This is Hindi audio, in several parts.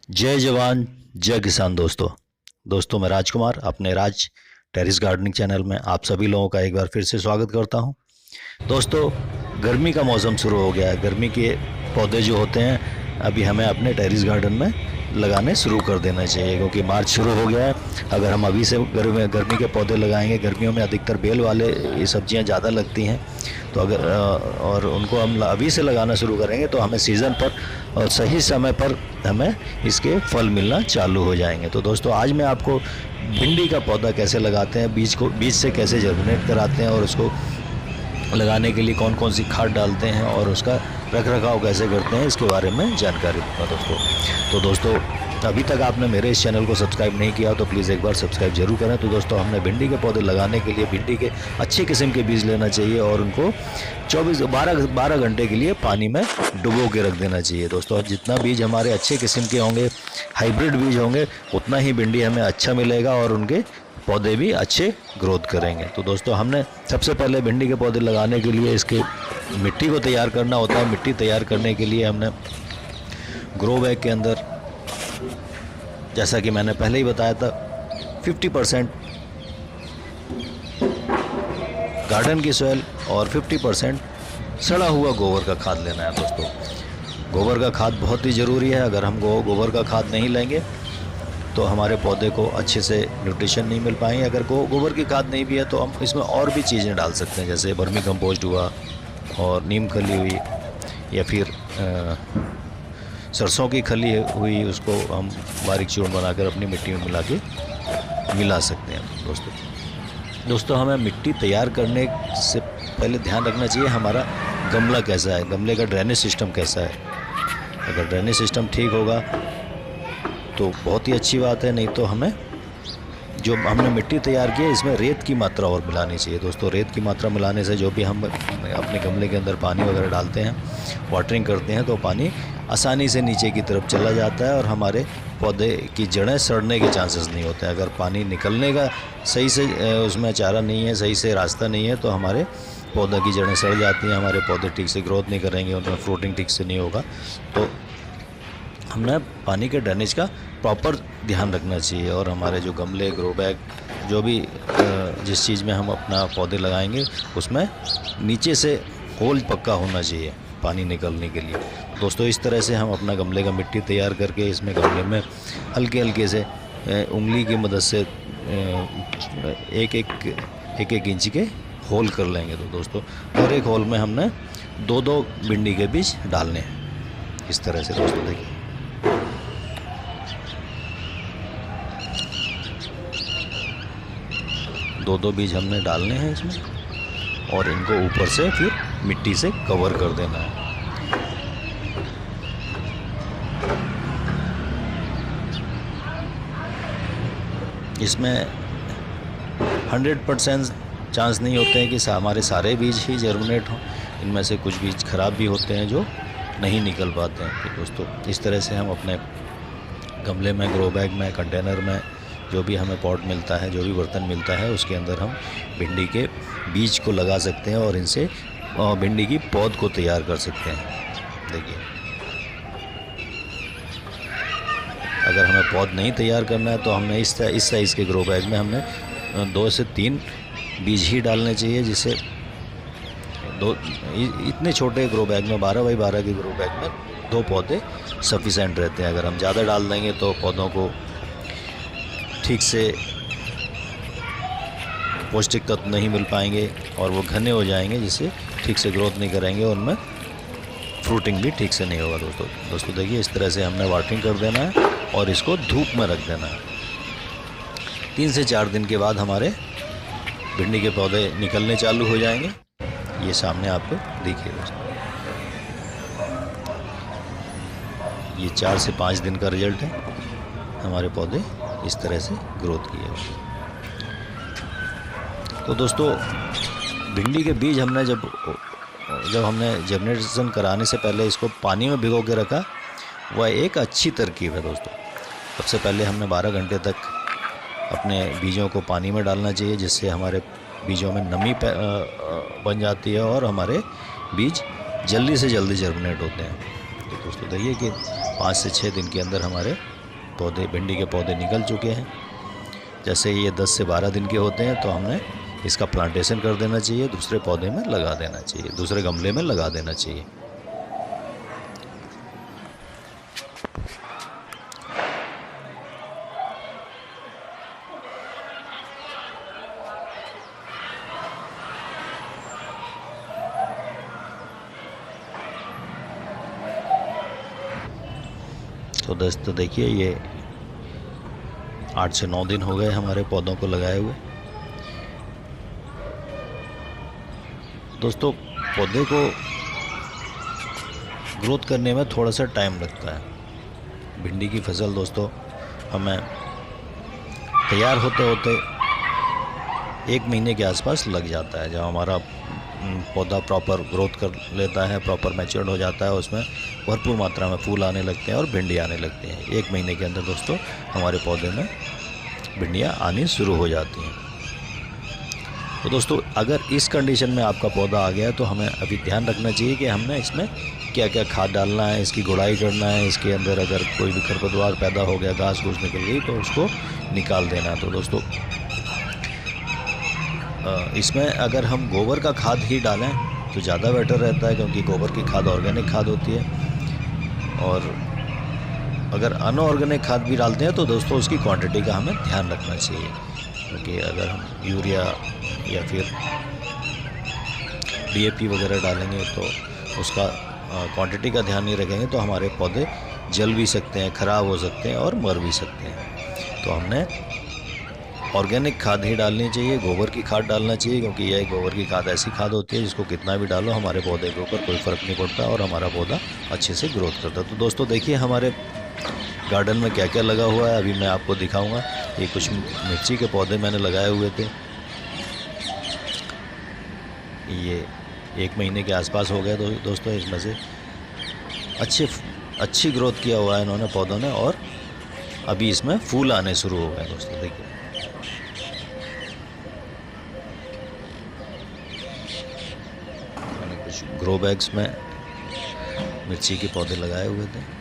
जय जवान जय किसान। दोस्तों मैं राजकुमार अपने राज टेरिस गार्डनिंग चैनल में आप सभी लोगों का एक बार फिर से स्वागत करता हूं। दोस्तों, गर्मी का मौसम शुरू हो गया है। गर्मी के पौधे जो होते हैं अभी हमें अपने टेरिस गार्डन में लगाने शुरू कर देना चाहिए, क्योंकि मार्च शुरू हो गया है। अगर हम अभी से गर्मी के पौधे लगाएंगे, गर्मियों में अधिकतर बेल वाले ये सब्जियां ज़्यादा लगती हैं, तो अगर और उनको हम अभी से लगाना शुरू करेंगे तो हमें सीज़न पर और सही समय पर हमें इसके फल मिलना चालू हो जाएंगे। तो दोस्तों, आज मैं आपको भिंडी का पौधा कैसे लगाते हैं, बीज से कैसे जर्मिनेट कराते हैं और उसको लगाने के लिए कौन कौन सी खाद डालते हैं और उसका रख रखाव कैसे करते हैं, इसके बारे में जानकारी दूंगा दोस्तों। अभी तक आपने मेरे इस चैनल को सब्सक्राइब नहीं किया तो प्लीज़ एक बार सब्सक्राइब जरूर करें। तो दोस्तों, हमने भिंडी के पौधे लगाने के लिए भिंडी के अच्छे किस्म के बीज लेना चाहिए और उनको 12 घंटे के लिए पानी में डुबो के रख देना चाहिए। दोस्तों, जितना बीज हमारे अच्छे किस्म के होंगे, हाइब्रिड बीज होंगे, उतना ही भिंडी हमें अच्छा मिलेगा और उनके पौधे भी अच्छे ग्रोथ करेंगे। तो दोस्तों, हमने सबसे पहले भिंडी के पौधे लगाने के लिए इसके मिट्टी को तैयार करना होता है। मिट्टी तैयार करने के लिए हमने ग्रो बैग के अंदर, जैसा कि मैंने पहले ही बताया था, 50% गार्डन की सॉइल और 50% सड़ा हुआ गोबर का खाद लेना है। दोस्तों, गोबर का खाद बहुत ही ज़रूरी है। अगर हम गोबर का खाद नहीं लेंगे तो हमारे पौधे को अच्छे से न्यूट्रिशन नहीं मिल पाएंगे। अगर गोबर की खाद नहीं भी है तो हम इसमें और भी चीज़ें डाल सकते हैं, जैसे वर्मी कंपोस्ट हुआ और नीम खली हुई, या फिर सरसों की खली हुई, उसको हम बारीक चूर्ण बनाकर अपनी मिट्टी में मिला सकते हैं। दोस्तों, हमें मिट्टी तैयार करने से पहले ध्यान रखना चाहिए हमारा गमला कैसा है, गमले का ड्रेनेज सिस्टम कैसा है। अगर ड्रेनेज सिस्टम ठीक होगा तो बहुत ही अच्छी बात है, नहीं तो हमें जो हमने मिट्टी तैयार की है इसमें रेत की मात्रा और मिलानी चाहिए। दोस्तों, रेत की मात्रा मिलाने से जो भी हम अपने गमले के अंदर पानी वगैरह डालते हैं, वाटरिंग करते हैं, तो पानी आसानी से नीचे की तरफ चला जाता है और हमारे पौधे की जड़ें सड़ने के चांसेस नहीं होते हैं। अगर पानी निकलने का सही से उसमें चारा नहीं है, सही से रास्ता नहीं है, तो हमारे पौधे की जड़ें सड़ जाती हैं, हमारे पौधे ठीक से ग्रोथ नहीं करेंगे, उनमें फ्रूटिंग ठीक से नहीं होगा। तो हमने पानी के ड्रेनेज का प्रॉपर ध्यान रखना चाहिए। और हमारे जो गमले, ग्रो बैग, जो भी जिस चीज़ में हम अपना पौधे लगाएंगे उसमें नीचे से होल पक्का होना चाहिए पानी निकलने के लिए। दोस्तों, इस तरह से हम अपना गमले का मिट्टी तैयार करके इसमें गमले में हल्के हल्के से उंगली की मदद से एक एक इंच के होल कर लेंगे। तो दोस्तों, हर एक होल में हमने 2-2 भिंडी के बीज डालने हैं। इस तरह से दोस्तों देखिए, दो बीज हमने डालने हैं इसमें और इनको ऊपर से फिर मिट्टी से कवर कर देना है। इसमें 100% चांस नहीं होते हैं कि हमारे सारे बीज ही जर्मिनेट हों। इनमें से कुछ बीज खराब भी होते हैं जो नहीं निकल पाते हैं। तो दोस्तों, इस तरह से हम अपने गमले में, ग्रो बैग में, कंटेनर में, जो भी हमें पॉट मिलता है, जो भी बर्तन मिलता है, उसके अंदर हम भिंडी के बीज को लगा सकते हैं और इनसे भिंडी की पौध को तैयार कर सकते हैं। देखिए, अगर हमें पौध नहीं तैयार करना है तो हमने इस साइज़ के ग्रो बैग में हमने 2 से 3 बीज ही डालने चाहिए, जिससे इतने छोटे ग्रो बैग में, 12 बाई 12 के ग्रो बैग में 2 पौधे सफिशेंट रहते हैं। अगर हम ज़्यादा डाल देंगे तो पौधों को ठीक से पौष्टिक तत्व नहीं मिल पाएंगे और वो घने हो जाएंगे, जिससे ठीक से ग्रोथ नहीं करेंगे और उनमें फ्रूटिंग भी ठीक से नहीं होगा। दोस्तों देखिए, इस तरह से हमने वाटरिंग कर देना है और इसको धूप में रख देना है। 3 से 4 दिन के बाद हमारे भिंडी के पौधे निकलने चालू हो जाएंगे। ये सामने आपको देखिए दोस्तों, ये 4 से 5 दिन का रिजल्ट है। हमारे पौधे इस तरह से ग्रोथ किए। तो दोस्तों, भिंडी के बीज हमने जब हमने जर्मिनेशन कराने से पहले इसको पानी में भिगो के रखा, वह एक अच्छी तरकीब है। दोस्तों, सबसे पहले हमने 12 घंटे तक अपने बीजों को पानी में डालना चाहिए, जिससे हमारे बीजों में नमी बन जाती है और हमारे बीज जल्दी से जल्दी जर्मिनेट होते हैं। तो दोस्तों देखिए कि 5 से 6 दिन के अंदर हमारे पौधे, भिंडी के पौधे निकल चुके हैं। जैसे ये 10 से 12 दिन के होते हैं तो हमने इसका प्लांटेशन कर देना चाहिए, दूसरे पौधे में लगा देना चाहिए, दूसरे गमले में लगा देना चाहिए। तो दोस्तों देखिए, ये 8 से 9 दिन हो गए हमारे पौधों को लगाए हुए। दोस्तों पौधे को ग्रोथ करने में थोड़ा सा टाइम लगता है। भिंडी की फसल दोस्तों हमें तैयार होते होते 1 महीने के आसपास लग जाता है। जब हमारा पौधा प्रॉपर ग्रोथ कर लेता है, प्रॉपर मैच्योर्ड हो जाता है, उसमें भरपूर मात्रा में फूल आने लगते हैं और भिंडी आने लगती हैं। 1 महीने के अंदर दोस्तों हमारे पौधे में भिंडियाँ आनी शुरू हो जाती हैं। तो दोस्तों अगर इस कंडीशन में आपका पौधा आ गया है तो हमें अभी ध्यान रखना चाहिए कि हमने इसमें क्या क्या खाद डालना है, इसकी गुड़ाई करना है, इसके अंदर अगर कोई भी खरपतवार पैदा हो गया, घास फूस निकल गई तो उसको निकाल देना। तो दोस्तों इसमें अगर हम गोबर का खाद ही डालें तो ज़्यादा बेटर रहता है, क्योंकि गोबर की खाद ऑर्गेनिक खाद होती है। और अगर अनऑर्गेनिक खाद भी डालते हैं तो दोस्तों उसकी क्वांटिटी का हमें ध्यान रखना चाहिए, क्योंकि अगर हम यूरिया या फिर DAP वगैरह डालेंगे तो उसका क्वांटिटी का ध्यान नहीं रखेंगे तो हमारे पौधे जल भी सकते हैं, ख़राब हो सकते हैं और मर भी सकते हैं। तो हमने ऑर्गेनिक खाद ही डालनी चाहिए, गोबर की खाद डालना चाहिए, क्योंकि यह गोबर की खाद ऐसी खाद होती है जिसको कितना भी डालो हमारे पौधे के ऊपर कोई फ़र्क नहीं पड़ता और हमारा पौधा अच्छे से ग्रोथ करता है। तो दोस्तों देखिए हमारे गार्डन में क्या क्या लगा हुआ है, अभी मैं आपको दिखाऊंगा। ये कुछ मिर्ची के पौधे मैंने लगाए हुए थे, ये 1 महीने के आसपास हो गए दोस्तों। इसमें से अच्छी ग्रोथ किया हुआ है इन्होंने पौधों ने, और अभी इसमें फूल आने शुरू हो गए दोस्तों। देखिए मैंने कुछ ग्रो बैग्स में मिर्ची के पौधे लगाए हुए थे।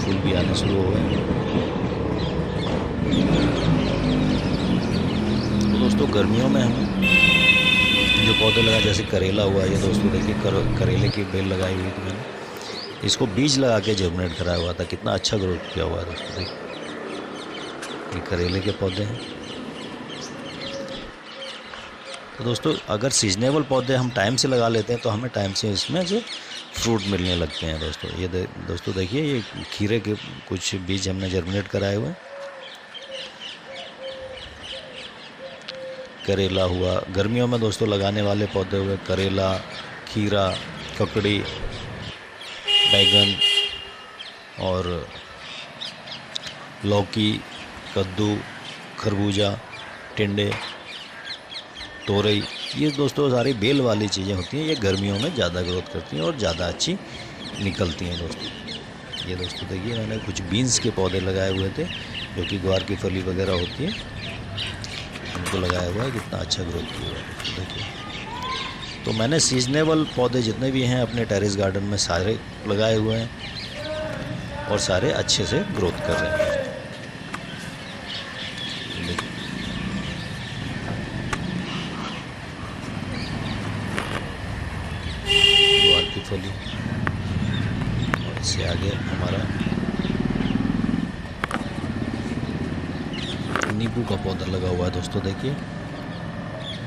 फूल भी आने शुरू हो गए। तो दोस्तों गर्मियों में हम जो पौधे लगाए, जैसे करेला हुआ, ये दोस्तों देखिए करेले की बेल लगाई हुई थी मैंने, इसको बीज लगा के जर्मिनेट कराया हुआ था। कितना अच्छा ग्रोथ किया हुआ है दोस्तों। देखिए ये करेले के पौधे हैं। तो दोस्तों अगर सीजनेबल पौधे हम टाइम से लगा लेते हैं तो हमें टाइम से इसमें से फ्रूट मिलने लगते हैं दोस्तों। ये दोस्तों देखिए ये खीरे के कुछ बीज हमने जर्मिनेट कराए हुए हैं। करेला हुआ, गर्मियों में दोस्तों लगाने वाले पौधे हुए करेला, खीरा, ककड़ी, बैगन और लौकी, कद्दू, खरबूजा, टिंडे, तोरई, ये दोस्तों सारी बेल वाली चीज़ें होती हैं। ये गर्मियों में ज़्यादा ग्रोथ करती हैं और ज़्यादा अच्छी निकलती हैं दोस्तों। ये दोस्तों देखिए मैंने कुछ बीन्स के पौधे लगाए हुए थे, जो कि ग्वार की फली वगैरह होती है, उनको लगाया हुआ है। कितना अच्छा ग्रोथ किया हुआ है देखिए। तो मैंने सीजनेबल पौधे जितने भी हैं अपने टेरेस गार्डन में सारे लगाए हुए हैं और सारे अच्छे से ग्रोथ कर रहे हैं। की फली और इससे आगे हमारा नींबू का पौधा लगा हुआ है दोस्तों। देखिए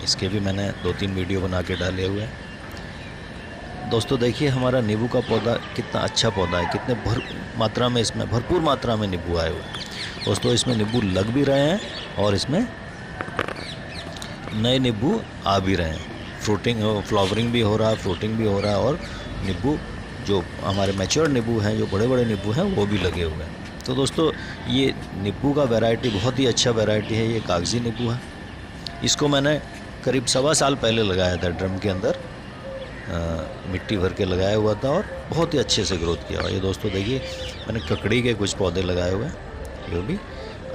इसके भी मैंने 2-3 वीडियो बना के डाले हुए हैं दोस्तों। देखिए हमारा नींबू का पौधा कितना अच्छा पौधा है, कितने भरपूर मात्रा में नींबू आए हुए हैं दोस्तों। इसमें नींबू लग भी रहे हैं और इसमें नए नींबू आ भी रहे हैं। फ्लावरिंग भी हो रहा है, फ्रूटिंग भी हो रहा है और नींबू जो हमारे मैच्योर नींबू हैं, जो बड़े बड़े नींबू हैं, वो भी लगे हुए हैं। तो दोस्तों ये नींबू का वैरायटी बहुत ही अच्छा वैरायटी है। ये कागजी नींबू है। इसको मैंने करीब 1.25 साल पहले लगाया था ड्रम के अंदर, मिट्टी भर के लगाया हुआ था और बहुत ही अच्छे से ग्रोथ किया हुआ। ये दोस्तों देखिए मैंने ककड़ी के कुछ पौधे लगाए हुए हैं, जो भी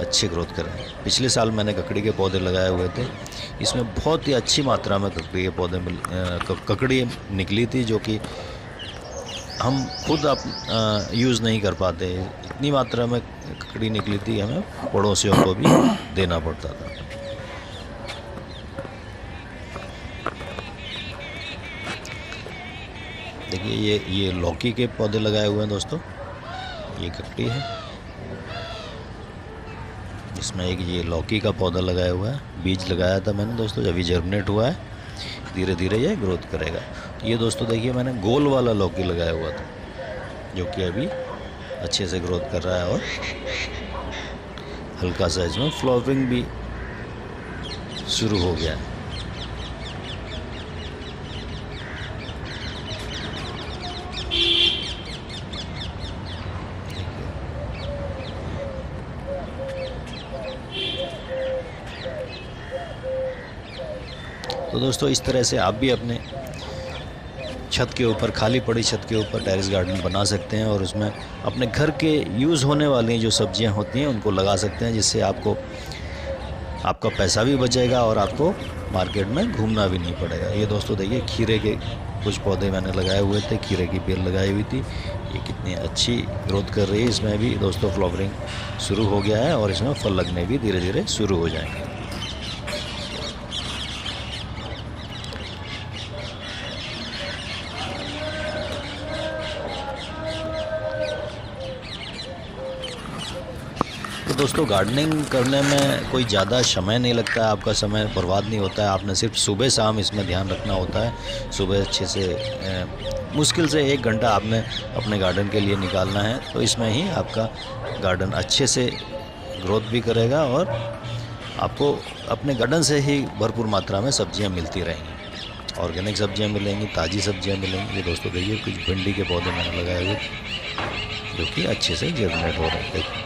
अच्छे ग्रोथ करें। पिछले साल मैंने ककड़ी के पौधे लगाए हुए थे, इसमें बहुत ही अच्छी मात्रा में ककड़ी के पौधे ककड़ी निकली थी, जो कि हम खुद यूज़ नहीं कर पाते। इतनी मात्रा में ककड़ी निकली थी, हमें पड़ोसियों को भी देना पड़ता था। देखिए ये लौकी के पौधे लगाए हुए हैं दोस्तों। ये ककड़ी है, इसमें एक ये लौकी का पौधा लगाया हुआ है। बीज लगाया था मैंने दोस्तों, अभी जर्मिनेट हुआ है, धीरे धीरे ये ग्रोथ करेगा। ये दोस्तों देखिए मैंने गोल वाला लौकी लगाया हुआ था, जो कि अभी अच्छे से ग्रोथ कर रहा है और हल्का सा इसमें फ्लावरिंग भी शुरू हो गया है। तो दोस्तों इस तरह से आप भी अपने छत के ऊपर, खाली पड़ी छत के ऊपर टेरेस गार्डन बना सकते हैं और उसमें अपने घर के यूज़ होने वाली जो सब्जियां होती हैं उनको लगा सकते हैं, जिससे आपका पैसा भी बचेगा और आपको मार्केट में घूमना भी नहीं पड़ेगा। ये दोस्तों देखिए खीरे के कुछ पौधे मैंने लगाए हुए थे, खीरे की बेल लगाई हुई थी, ये कितनी अच्छी ग्रोथ कर रही है। इसमें भी दोस्तों फ्लावरिंग शुरू हो गया है और इसमें फल लगने भी धीरे धीरे शुरू हो जाएंगे। तो दोस्तों गार्डनिंग करने में कोई ज़्यादा समय नहीं लगता है, आपका समय बर्बाद नहीं होता है। आपने सिर्फ सुबह शाम इसमें ध्यान रखना होता है। सुबह अच्छे से मुश्किल से 1 घंटा आपने अपने गार्डन के लिए निकालना है, तो इसमें ही आपका गार्डन अच्छे से ग्रोथ भी करेगा और आपको अपने गार्डन से ही भरपूर मात्रा में सब्जियां मिलती रहेंगी। ऑर्गेनिक सब्जियां मिलेंगी, ताज़ी सब्जियां मिलेंगी। ये दोस्तों देखिए कुछ भिंडी के पौधे मैंने लगाए हुए जो कि अच्छे से जर्मिनेट हो रहे हैं,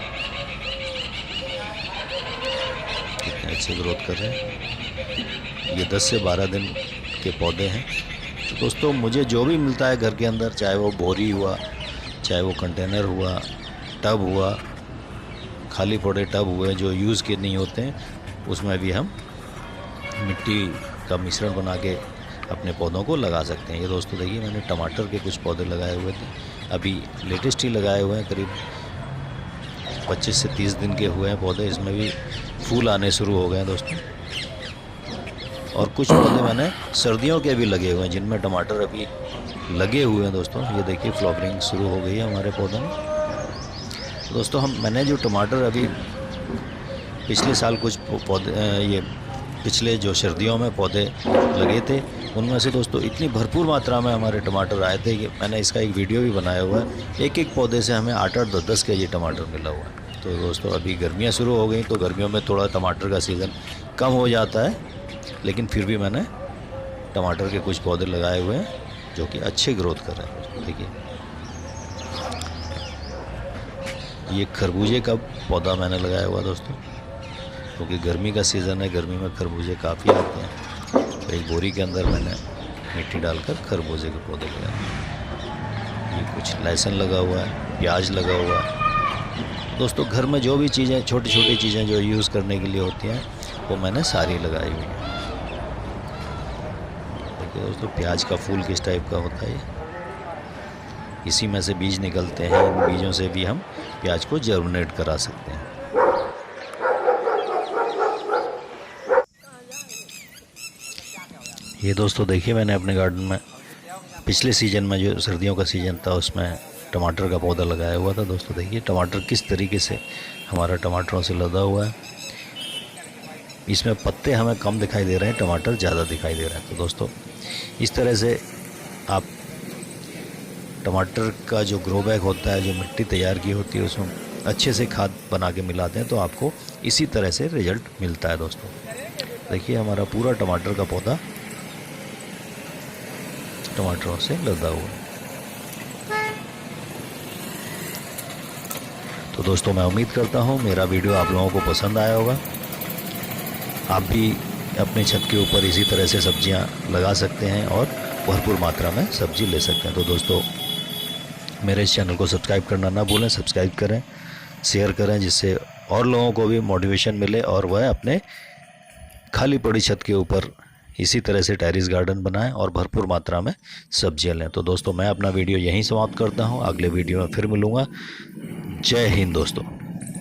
अच्छे ग्रोथ कर रहे हैं। ये 10 से 12 दिन के पौधे हैं। तो दोस्तों मुझे जो भी मिलता है घर के अंदर, चाहे वो बोरी हुआ, चाहे वो कंटेनर हुआ, टब हुआ, खाली पड़े टब हुए जो यूज़ के नहीं होते हैं, उसमें भी हम मिट्टी का मिश्रण बना के अपने पौधों को लगा सकते हैं। ये दोस्तों देखिए मैंने टमाटर के कुछ पौधे लगाए हुए थे, अभी लेटेस्ट ही लगाए हुए हैं, करीब 25 से 30 दिन के हुए हैं पौधे। इसमें भी फूल आने शुरू हो गए हैं दोस्तों। और कुछ पौधे मैंने सर्दियों के भी लगे हुए हैं, जिनमें टमाटर अभी लगे हुए हैं दोस्तों। ये देखिए फ्लावरिंग शुरू हो गई है हमारे पौधों में। तो दोस्तों मैंने जो टमाटर अभी पिछले साल कुछ पौधे ये पिछले जो सर्दियों में पौधे लगे थे, उनमें से दोस्तों इतनी भरपूर मात्रा में हमारे टमाटर आए थे कि मैंने इसका एक वीडियो भी बनाया हुआ है। एक एक पौधे से हमें 8-8, 10-10 केजी टमाटर मिला हुआ है। तो दोस्तों अभी गर्मियाँ शुरू हो गई, तो गर्मियों में थोड़ा टमाटर का सीज़न कम हो जाता है, लेकिन फिर भी मैंने टमाटर के कुछ पौधे लगाए हुए हैं जो कि अच्छे ग्रोथ कर रहे हैं दोस्तों। देखिए ये खरबूजे का पौधा मैंने लगाया हुआ दोस्तों, क्योंकि गर्मी का सीज़न है, गर्मी में खरबूजे काफ़ी आते हैं। तो एक बोरी के अंदर मैंने मिट्टी डालकर खरबूजे के पौधे लगाए। ये कुछ लहसुन लगा हुआ है, प्याज लगा हुआ है दोस्तों। घर में जो भी चीज़ें, छोटी छोटी चीज़ें जो यूज़ करने के लिए होती हैं, वो मैंने सारी लगाई हुई है। देखिए दोस्तों प्याज का फूल किस टाइप का होता है, इसी में से बीज निकलते हैं। इन बीजों से भी हम प्याज को जर्मिनेट करा सकते हैं। ये दोस्तों देखिए मैंने अपने गार्डन में पिछले सीज़न में, जो सर्दियों का सीज़न था, उसमें टमाटर का पौधा लगाया हुआ था दोस्तों। देखिए टमाटर किस तरीके से हमारा टमाटरों से लदा हुआ है। इसमें पत्ते हमें कम दिखाई दे रहे हैं, टमाटर ज़्यादा दिखाई दे रहे हैं। तो दोस्तों इस तरह से आप टमाटर का जो ग्रो बैग होता है, जो मिट्टी तैयार की होती है, उसमें अच्छे से खाद बना के मिलाते हैं, तो आपको इसी तरह से रिजल्ट मिलता है दोस्तों। देखिए हमारा पूरा टमाटर का पौधा टमाटरों से लदा हुआ है। तो दोस्तों मैं उम्मीद करता हूँ मेरा वीडियो आप लोगों को पसंद आया होगा। आप भी अपने छत के ऊपर इसी तरह से सब्जियां लगा सकते हैं और भरपूर मात्रा में सब्जी ले सकते हैं। तो दोस्तों मेरे इस चैनल को सब्सक्राइब करना ना भूलें, सब्सक्राइब करें, शेयर करें, जिससे और लोगों को भी मोटिवेशन मिले और वह अपने खाली पड़ी छत के ऊपर इसी तरह से टेरेस गार्डन बनाएं और भरपूर मात्रा में सब्जियां लें। तो दोस्तों मैं अपना वीडियो यहीं समाप्त करता हूं, अगले वीडियो में फिर मिलूंगा। जय हिंद दोस्तों।